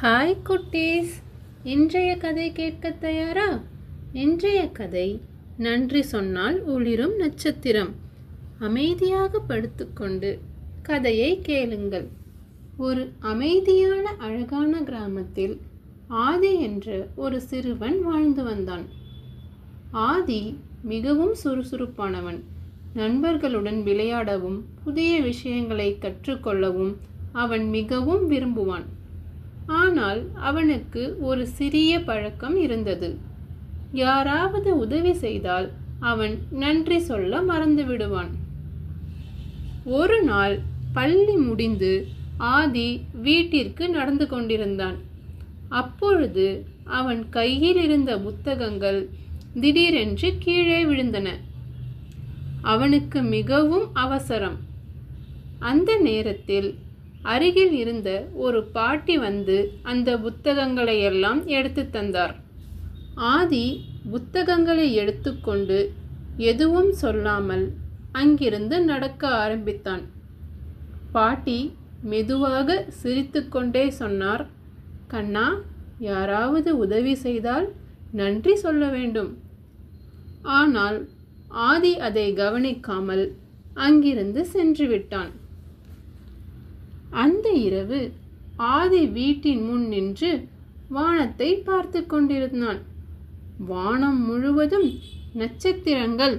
Hi குட்டீஸ், இன்றைய கதை கேட்க தயாரா? இன்றைய கதை நன்றி சொன்னால் ஒளிரும் நட்சத்திரம். அமைதியாக படுத்துக்கொண்டு கதையை கேளுங்கள். ஒரு அமைதியான அழகான கிராமத்தில் ஆதி என்ற ஒரு சிறுவன் வாழ்ந்து வந்தான். ஆதி மிகவும் சுறுசுறுப்பானவன். நண்பர்களுடன் விளையாடவும் புதிய விஷயங்களை கற்றுக்கொள்ளவும் அவன் மிகவும் விரும்புவான். ஆனால் அவனுக்கு ஒரு சிறிய பழக்கம் இருந்தது. யாராவது உதவி செய்தால் அவன் நன்றி சொல்ல மறந்து விடுவான். ஒரு நாள் பள்ளி முடிந்து ஆதி வீட்டிற்கு நடந்து கொண்டிருந்தான். அப்பொழுது அவன் கையில் இருந்த புத்தகங்கள் திடீரென்று கீழே விழுந்தன. அவனுக்கு மிகவும் அவசரம். அந்த நேரத்தில் அருகில் இருந்த ஒரு பாட்டி வந்து அந்த புத்தகங்களை எல்லாம் எடுத்து தந்தார். ஆதி புத்தகங்களை எடுத்துக்கொண்டு எதுவும் சொல்லாமல் அங்கிருந்து நடக்க ஆரம்பித்தான். பாட்டி மெதுவாக சிரித்துக்கொண்டே சொன்னார், கண்ணா, யாராவது உதவி செய்தால் நன்றி சொல்ல வேண்டும். ஆனால் ஆதி அதை கவனிக்காமல் அங்கிருந்து சென்று விட்டான். அந்த இரவு ஆதி வீட்டின் முன் நின்று வானத்தை பார்த்து கொண்டிருந்தான். வானம் முழுவதும் நட்சத்திரங்கள்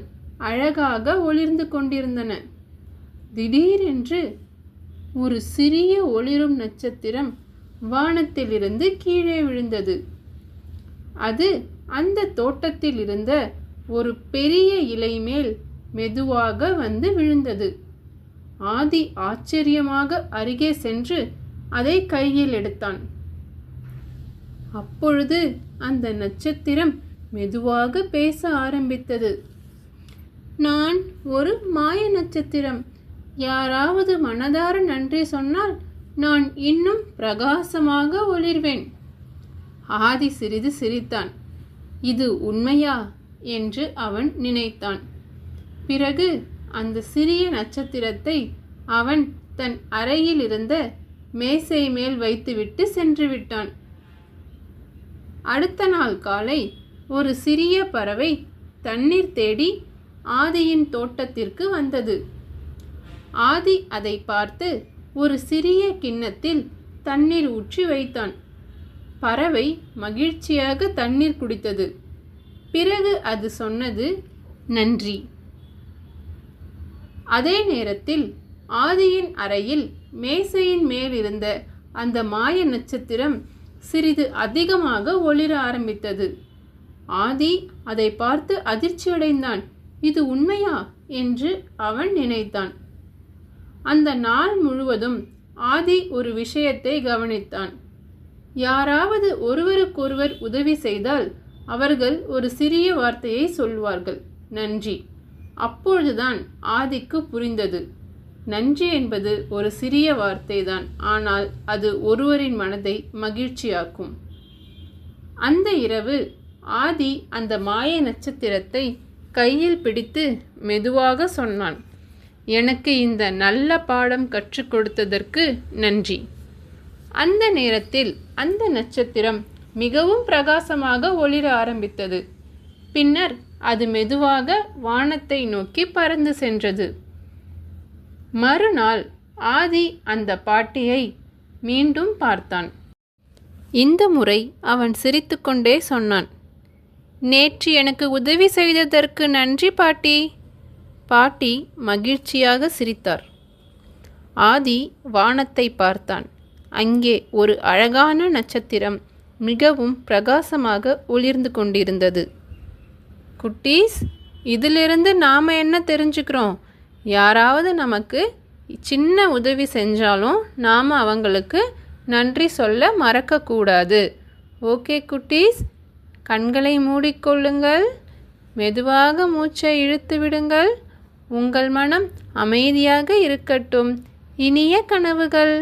அழகாக ஒளிர்ந்து கொண்டிருந்தன. திடீரென்று ஒரு சிறிய ஒளிரும் நட்சத்திரம் வானத்திலிருந்து கீழே விழுந்தது. அது அந்த தோட்டத்தில் இருந்த ஒரு பெரிய இலை மேல் மெதுவாக வந்து விழுந்தது. ஆதி ஆச்சரியமாக அருகே சென்று அதை கையில் எடுத்தான். அப்பொழுது அந்த நட்சத்திரம் மெதுவாக பேச ஆரம்பித்தது. நான் ஒரு மாய நட்சத்திரம். யாராவது மனதார நன்றி சொன்னால் நான் இன்னும் பிரகாசமாக ஒளிர்வேன். ஆதி சிறிது சிரித்தான். இது உண்மையா என்று அவன் நினைத்தான். பிறகு அந்த சிறிய நட்சத்திரத்தை அவன் தன் அறையில் இருந்த மேசை மேல் வைத்துவிட்டு சென்று விட்டான். அடுத்த நாள் காலை ஒரு சிறிய பறவை தண்ணீர் தேடி ஆதியின் தோட்டத்திற்கு வந்தது. ஆதி அதை பார்த்து ஒரு சிறிய கிண்ணத்தில் தண்ணீர் ஊற்றி வைத்தான். பறவை மகிழ்ச்சியாக தண்ணீர் குடித்தது. பிறகு அது சொன்னது, நன்றி. அதே நேரத்தில் ஆதியின் அறையில் மேசையின் மேல் இருந்த அந்த மாய நட்சத்திரம் சிறிது அதிகமாக ஒளிர ஆரம்பித்தது. ஆதி அதை பார்த்து அதிர்ச்சியடைந்தான். இது உண்மையா என்று அவன் நினைத்தான். அந்த நாள் முழுவதும் ஆதி ஒரு விஷயத்தை கவனித்தான். யாராவது ஒருவருக்கொருவர் உதவி செய்தால் அவர்கள் ஒரு சிறிய வார்த்தையை சொல்வார்கள், நன்றி. அப்பொழுதுதான் ஆதிக்கு புரிந்தது, நன்றி என்பது ஒரு சிறிய வார்த்தைதான், ஆனால் அது ஒருவரின் மனதை மகிழ்ச்சியாக்கும். அந்த இரவு ஆதி அந்த மாய நட்சத்திரத்தை கையில் பிடித்து மெதுவாக சொன்னான், எனக்கு இந்த நல்ல பாடம் கற்றுக் கொடுத்ததற்கு நன்றி. அந்த நேரத்தில் அந்த நட்சத்திரம் மிகவும் பிரகாசமாக ஒளிர ஆரம்பித்தது. பின்னர் அது மெதுவாக வானத்தை நோக்கி பறந்து சென்றது. மறுநாள் ஆதி அந்த பாட்டியை மீண்டும் பார்த்தான். இந்த முறை அவன் சிரித்துக்கொண்டே சொன்னான், நேற்று எனக்கு உதவி செய்ததற்கு நன்றி பாட்டி. பாட்டி மகிழ்ச்சியாக சிரித்தார். ஆதி வானத்தை பார்த்தான். அங்கே ஒரு அழகான நட்சத்திரம் மிகவும் பிரகாசமாக ஒளிர்ந்து கொண்டிருந்தது. குட்டீஸ், இதிலிருந்து நாம் என்ன தெரிஞ்சுக்கிறோம்? யாராவது நமக்கு சின்ன உதவி செஞ்சாலும் நாம் அவங்களுக்கு நன்றி சொல்ல மறக்கக்கூடாது. ஓகே குட்டீஸ், கண்களை மூடிக்கொள்ளுங்கள். மெதுவாக மூச்சை இழுத்து விடுங்கள். உங்கள் மனம் அமைதியாக இருக்கட்டும். இனிய கனவுகள்.